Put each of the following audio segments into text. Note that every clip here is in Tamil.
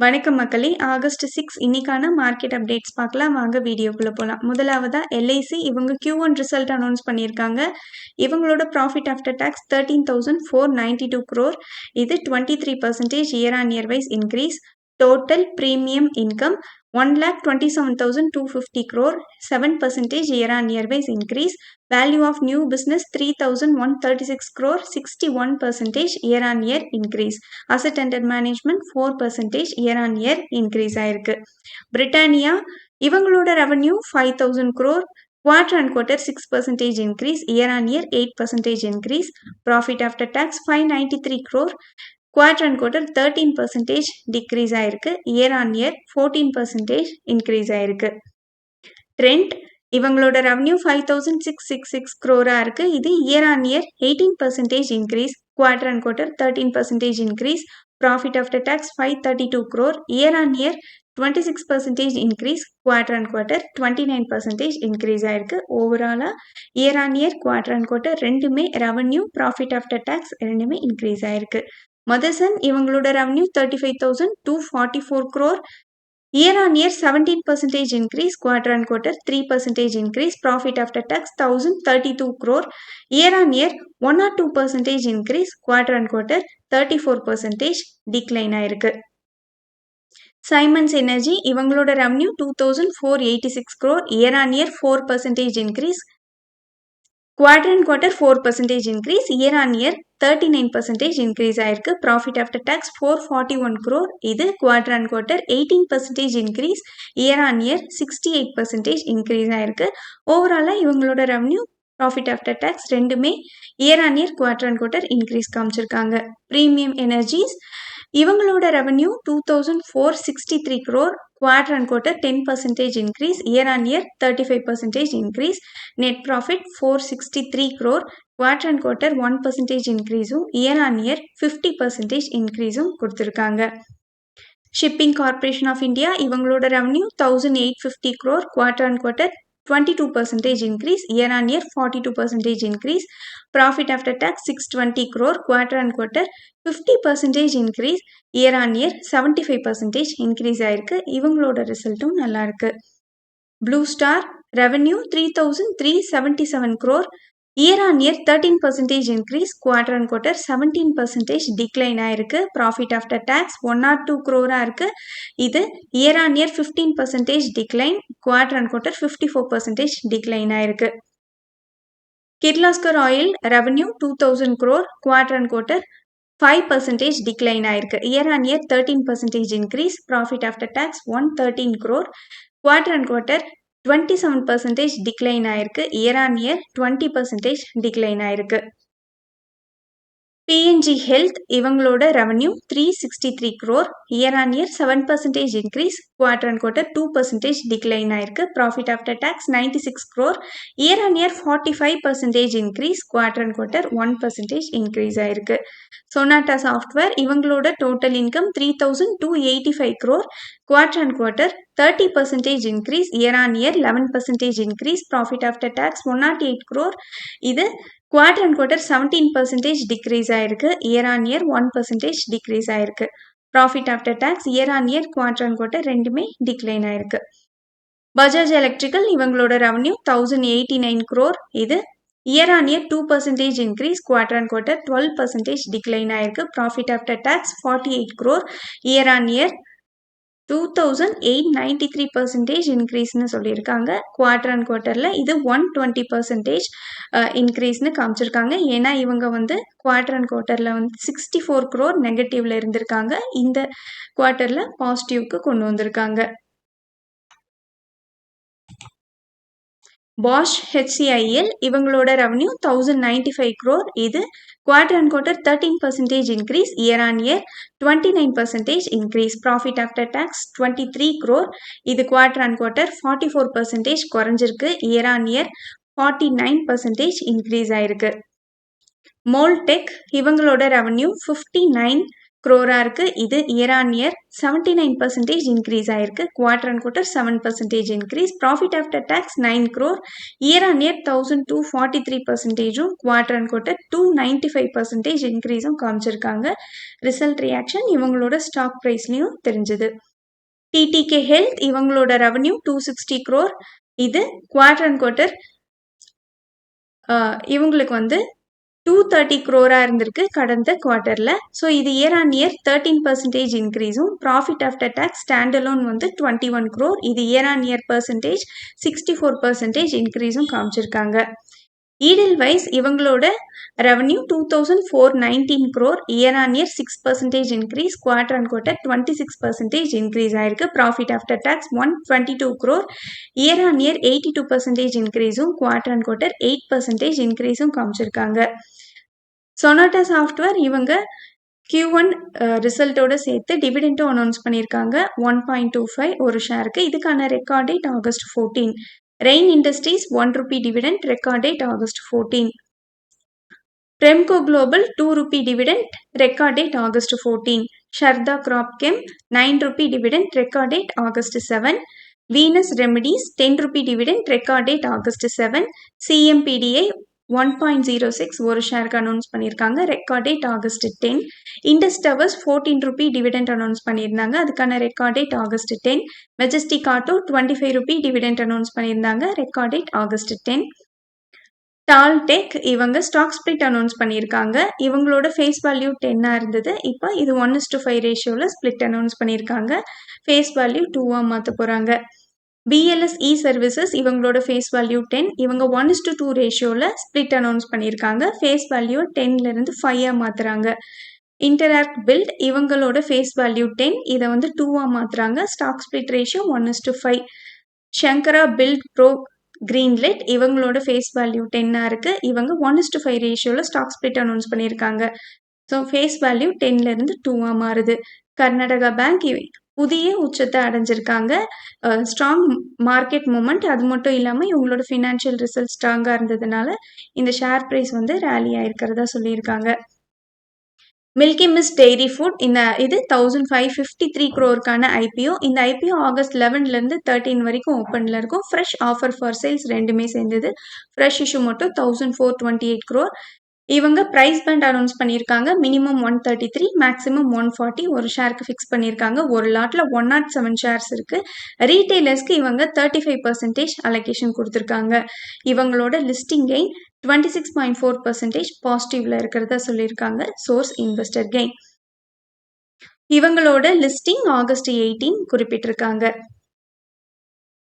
வணக்கம் மக்களே, ஆகஸ்ட் 6 இன்னைக்கான மார்க்கெட் அப்டேட்ஸ் பார்க்கலாம். வாங்க வீடியோக்குள்ள போலாம். முதலாவதா எல்ஐசி இவங்க Q1 ரிசல்ட் அனௌன்ஸ் பண்ணியிருக்காங்க. இவங்களோட ப்ராஃபிட் ஆஃப்டர் டாக்ஸ் 13,492 crore. இது 23% year on year wise increase. Total premium income 1,27,250 crore, 7% year on year wise increase. Value of new business 3,136 crore, 61% year on year increase. Asset under management 4% year on year increase ஆயிருக்கு. பிரிட்டானியா இவங்களோட revenue 5,000 crore, quarter on quarter 6% increase, year on year 8% increase. Profit after tax 593 crore. Quarter on quarter 13% decrease ஆயிருக்கு. Year on year 14% increase ஆயிருக்கு. Trent இவங்களோட ரெவன்யூ 5,666 crore இருக்கு. இது year on year 18% increase. Quarter on quarter 13% increase. Profit after tax 532 crore. Year on year 26% increase. Quarter on quarter 29% increase ஆயிருக்கு. ஓவராலா year on year quarter on quarter ரெண்டுமே ரெவன்யூ ப்ராஃபிட் ஆஃப்டர் டாக்ஸ் ரெண்டுமே இன்க்ரீஸ் ஆயிருக்கு. மதர்சன் இவங்களோட revenue 35,244 crore. Year on year 17% increase, quarter on quarter 3% increase, profit after tax 1,032 crore. Year on year 102% increase, quarter on quarter 34% decline ஆயிருக்கு. Siemens Energy இவங்களோட revenue 2,486 crore, year on year 4% increase, quarter on quarter 4% increase, year on year 39% increase ஆயிருக்கு. Profit after tax 441 crore. இது quarter on quarter 18% increase, year on year 68% increase ஆயிருக்கு. ஓவராலா இவங்களோட ரெவன்யூ ப்ராஃபிட் ஆஃப்டர் டாக்ஸ் ரெண்டுமே year on year quarter and quarter increase காமிச்சிருக்காங்க. ப்ரீமியம் எனர்ஜிஸ் இவங்களோட revenue 2,463 crore, quarter on quarter 10% increase, year on year 35% increase. Net profit 463 crore, quarter on quarter 1% increase, year on year 50% increase கொடுத்திருக்காங்க. ஷிப்பிங் கார்ப்பரேஷன் ஆஃப் இந்தியா இவங்களோட revenue 1,850 crore, quarter on quarter 22% increase, year on year 42% increase. Profit after tax 620 crore, quarter on quarter 50% increase, year on year 75% increase ஆயிருக்கு. இவங்களோட ரிசல்ட்டும் நல்லா இருக்கு. Blue star revenue 3,377 crore, year on year 13% increase, quarter on quarter 17% decline ஆயிருக்கு. Profit after tax 102 crore இருக்கு. இது year on year 15% decline, quarter on quarter 54% decline ஆயிருக்கு. Kirloskar oil revenue 2,000 crore, quarter on quarter 5% decline ஆயிருக்கு. Year on year 13% increase, profit after tax 113 crore, quarter on quarter 27% decline ஆயிருக்கு. Year on year 20% decline ஆயிருக்கு. PNG Health இவங்களோட revenue 363 crore, year on year 7% increase, quarter on quarter 2% decline ஆயிருக்கு. Profit after tax 96 crore, year on year 45% increase, quarter on quarter 1% increase ஆயிருக்கு. Sonata Software இவங்களோட total income 3,285 crore, quarter on quarter 30% increase, year on year 11% increase, profit after tax 108 crore. இது quarter on quarter 17% decrease ஆயிருக்கு. year on year 1% decrease ஆயிருக்கு. Profit after tax year on year quarter on quarter ரெண்டுமே decline ஆயிருக்கு. பஜாஜ் எலக்ட்ரிக்கல் இவங்களோட ரெவன்யூ 1,089 crore. இது year on year 2% increase, quarter on quarter 12% decline ஆயிருக்கு. Profit after tax 48 crore, year on year 2,893% இன்க்ரீஸ்னு சொல்லியிருக்காங்க. குவார்டர் அண்ட் குவார்ட்டரில் இது 120% இன்க்ரீஸ்னு காமிச்சிருக்காங்க. ஏன்னா இவங்க வந்து குவார்டர் அண்ட் குவார்ட்டரில் வந்து 64 crore நெகட்டிவ்ல இருந்திருக்காங்க. இந்த குவார்ட்டரில் பாசிட்டிவ்க்கு கொண்டு வந்திருக்காங்க. Bosch HCIL இவங்களோட ரெவன்யூ 1,095 crore. இது quarter and quarter 13% increase, year on year 29% increase. Profit after tax 23 crore. இது குவார்டர் அண்ட் குவார்ட்டர் 44% குறைஞ்சிருக்கு. year on year 49% increase ஆயிருக்கு. மோல்டெக் இவங்களோட ரெவன்யூ 59 crore இருக்கு. இது year on year 79% increase ஆயிருக்கு. Quarter on quarter 7% increase. Profit after tax 9 crore. Year on year 1243%, quarter on quarter 295% increase காமிச்சிருக்காங்க. Result reaction இவங்களோட stock priceலயும் தெரிஞ்சது. TTK Health இவங்களோட revenue 260 crore. இது quarter on quarter இவங்களுக்கு வந்து 230 crore இருந்திருக்கு கடந்த குவார்ட்டர்ல. ஸோ இது இயர் ஆன் இயர் 13% இன்க்ரீஸும், ப்ராஃபிட் ஆஃப்டர் டேக்ஸ் ஸ்டாண்டலோன் வந்து 21 crore. இது இயர் ஆன் இயர் பர்சன்டேஜ் 64% இன்க்ரீஸும் காமிச்சிருக்காங்க. ஈடில் வைஸ் இவங்களோட revenue 2419 crore, year on year 6% increase, quarter on quarter 26% increase ஆயிருக்கு. Profit after tax 122 crore, year on year 82% இன்க்ரீஸும், குவார்டர் ஆன் குவார்டர் 8% இன்க்ரீஸும் காமிச்சிருக்காங்க. சொனாட்டா சாஃப்ட்வேர் இவங்க Q1 ரிசல்ட்டோட சேர்த்து டிவிடெண்டும் அனௌன்ஸ் பண்ணியிருக்காங்க. 1.25 ஒரு ஷேருக்கு. இதுக்கான record date August 14. Rain industries 1 rupee dividend, record date August 14. Premco Global 2 rupee dividend, record date August 14. Sharda Cropchem 9 rupee dividend, record date August 7. Venus Remedies 10 rupee dividend, record date August 7. CMPDA 1.06 ஒரு ஷேருக்கு அனௌன்ஸ் பண்ணியிருக்காங்க. Record date August 10. Indus Towers 14 rupee dividend announce பண்ணியிருந்தாங்க. அதுக்கான record date August 10. Majestic Auto 25 rupee dividend announce பண்ணியிருந்தாங்க. Record date August 10. டால்டெக் இவங்க ஸ்டாக் ஸ்பிளிட் அனௌன்ஸ் பண்ணியிருக்காங்க. இவங்களோட ஃபேஸ் வேல்யூ 10 இருந்தது. இப்போ இது 1:5 ரேஷியோவில் ஸ்பிளிட் அனௌன்ஸ் பண்ணியிருக்காங்க. ஃபேஸ் வேல்யூ 2 மாற்ற போகிறாங்க. BLS இ சர்வீசஸ் இவங்களோட ஃபேஸ் வேல்யூ 10. இவங்க 1:2 ரேஷியோவில் ஸ்பிளிட் அனௌன்ஸ் பண்ணியிருக்காங்க. ஃபேஸ் வேல்யூ 10லேருந்து 5 மாற்றுறாங்க. இன்டராக்ட் பில்ட் இவங்களோட ஃபேஸ் வேல்யூ 10. இதை வந்து 2 மாற்றுறாங்க. Stock split ratio 1:5. Shankara Build Pro கிரீன்லெட் இவங்களோட ஃபேஸ் வேல்யூ 10 இருக்கு. இவங்க 1:5 ரேஷியோவில் ஸ்டாக் ஸ்பிளிட் அனௌன்ஸ் பண்ணியிருக்காங்க. ஸோ ஃபேஸ் வேல்யூ 10லேருந்து 2 மாறுது. கர்நாடகா பேங்க் புதிய உச்சத்தை அடைஞ்சிருக்காங்க. ஸ்ட்ராங் மார்க்கெட் மூமெண்ட், அது மட்டும் இல்லாமல் இவங்களோட ஃபினான்ஷியல் ரிசல்ட் ஸ்ட்ராங்காக இருந்ததுனால இந்த ஷேர் ப்ரைஸ் வந்து ரேலி ஆயிருக்கிறதா சொல்லியிருக்காங்க. மில்கி மிஸ்ட் டெய்ரி ஃபுட் இது 1553 crore ஐபிஓ. இந்த ஐபிஓ ஆகஸ்ட் 11லேருந்து 13 வரைக்கும் ஓப்பனில் இருக்கும். ஃப்ரெஷ் ஆஃபர் ஃபார் சேல்ஸ் ரெண்டுமே சேர்ந்தது. ஃப்ரெஷ் இஷ்யூ மட்டும் 1428 crore. இவங்க ப்ரைஸ் பேண்ட் அனௌன்ஸ் பண்ணியிருக்காங்க. மினிமம் 133, மேக்ஸிமம் 140 ஒரு ஷேருக்கு ஃபிக்ஸ் பண்ணியிருக்காங்க. ஒரு லாட்டில் 107 ஷேர்ஸ் இருக்குது. ரீட்டைலர்ஸ்க்கு இவங்க 35% அலோகேஷன் கொடுத்துருக்காங்க. இவங்களோட லிஸ்டிங் கெயின் 26.4% பாசிட்டிவ்ல இருக்கிறதா சொல்லியிருக்காங்க. Source investor gain. இவங்களோட லிஸ்டிங் ஆகஸ்ட் 18 குறிப்பிட்டிருக்காங்க.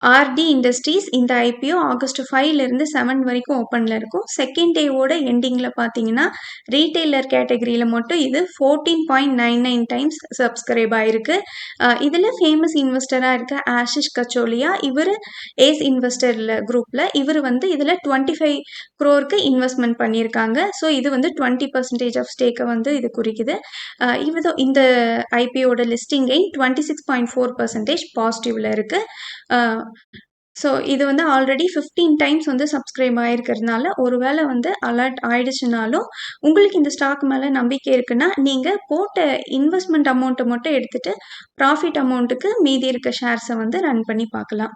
ஆர்டி இண்டஸ்ட்ரீஸ் இந்த ஐபிஓ ஆகஸ்ட் 5லேருந்து 7 வரைக்கும் ஓப்பனில் இருக்கும். செகண்ட் டேவோட எண்டிங்கில் பார்த்தீங்கன்னா ரீட்டைலர் கேட்டகரியில் மட்டும் இது 14.99 டைம்ஸ் சப்ஸ்கிரைப் ஆயிருக்கு. இதில் ஃபேமஸ் இன்வெஸ்டராக இருக்க ஆஷிஷ் கச்சோலியா, இவர் ஏஸ் இன்வெஸ்டரில் குரூப்பில் இவர் வந்து இதில் 25 crore இன்வெஸ்ட்மெண்ட் பண்ணியிருக்காங்க. ஸோ இது வந்து 20% ஆஃப் ஸ்டேக்கை வந்து இது குறிக்குது. இந்த ஐபிஓட லிஸ்டிங் கெயின் 26.4% பாசிட்டிவ்ல இருக்குது. ஸோ இது வந்து ஆல்ரெடி 15 டைம்ஸ் வந்து சப்ஸ்கிரைப் ஆகிருக்கிறதுனால ஒருவேளை வந்து அலர்ட் ஆயிடுச்சுனாலும் உங்களுக்கு இந்த ஸ்டாக் மேலே நம்பிக்கை இருக்குன்னா நீங்கள் போட்ட இன்வெஸ்ட்மெண்ட் அமௌண்ட்டை மட்டும் எடுத்துகிட்டு ப்ராஃபிட் அமௌண்ட்டுக்கு மீதி இருக்க ஷேர்ஸை வந்து ரன் பண்ணி பார்க்கலாம்.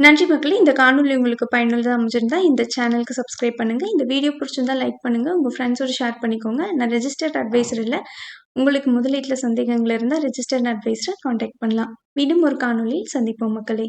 நன்றி மக்களே. இந்த காணொலி உங்களுக்கு பயனுள்ளதாக அமைஞ்சிருந்தா இந்த சேனலுக்கு சப்ஸ்கிரைப் பண்ணுங்கள். இந்த வீடியோ பிடிச்சிருந்தா லைக் பண்ணுங்கள். உங்கள் ஃப்ரெண்ட்ஸோடு ஷேர் பண்ணிக்கோங்க. நான் ரெஜிஸ்டர்ட் அட்வைசர் இல்லை. உங்களுக்கு முதலீட்டில் சந்தேகங்கள் இருந்தால் ரெஜிஸ்டர்ட் அட்வைசரை காண்டாக்ட் பண்ணலாம். மீண்டும் ஒரு காணொலியில் சந்திப்போம் மக்களே.